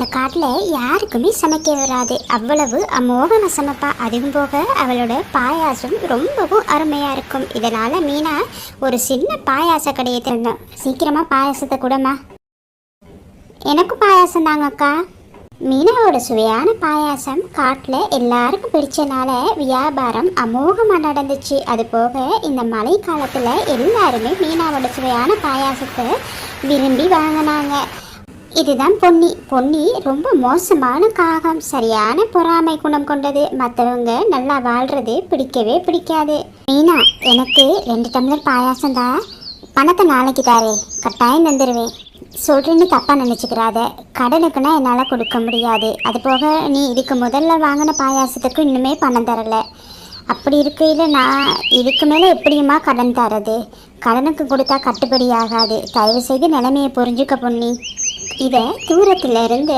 அந்த காட்டில் யாருக்குமே சமைக்க வராது, அவ்வளவு அமோகமாக சமைப்பா. அதுவும் போக அவளோட பாயாசம் ரொம்பவும் அருமையாக இருக்கும். இதனால் மீனா ஒரு சின்ன பாயாச கடையை திறந்தோம். சீக்கிரமாக பாயாசத்தை கூடமா. எனக்கும் பாயாசம் தாங்க அக்கா. மீனாவோட சுவையான பாயாசம் காட்டில் எல்லாருக்கும் பிடிச்சனால வியாபாரம் அமோகமாக நடந்துச்சு. அது போக இந்த மழை காலத்தில் எல்லாருமே மீனாவோட சுவையான பாயாசத்தை விரும்பி வாங்கினாங்க. இதுதான் பொன்னி. பொன்னி ரொம்ப மோசமான காகம், சரியான பொறாமை குணம் கொண்டது. மற்றவங்க நல்லா வாழ்றது பிடிக்கவே பிடிக்காது. மீனா, எனக்கு 2 டம்ளர் பாயாசம் தான், பணத்தை நாளைக்கு தாரே, கட்டாயம் தந்துடுவேன். சொல்கிறேன்னு தப்பாக நினச்சிக்கிறாத, கடனுக்குன்னா என்னால் கொடுக்க முடியாது. அது போக நீ இதுக்கு முதல்ல வாங்கின பாயாசத்துக்கு இன்னுமே பணம் தரலை. அப்படி இருக்கையில் நான் இதுக்கு மேலே எப்படியுமா கடன் தரது? கடனுக்கு கொடுத்தா கட்டுப்படி ஆகாது. தயவு செய்து நிலைமையை புரிஞ்சுக்க பொன்னி. இதை தூரத்தில் இருந்து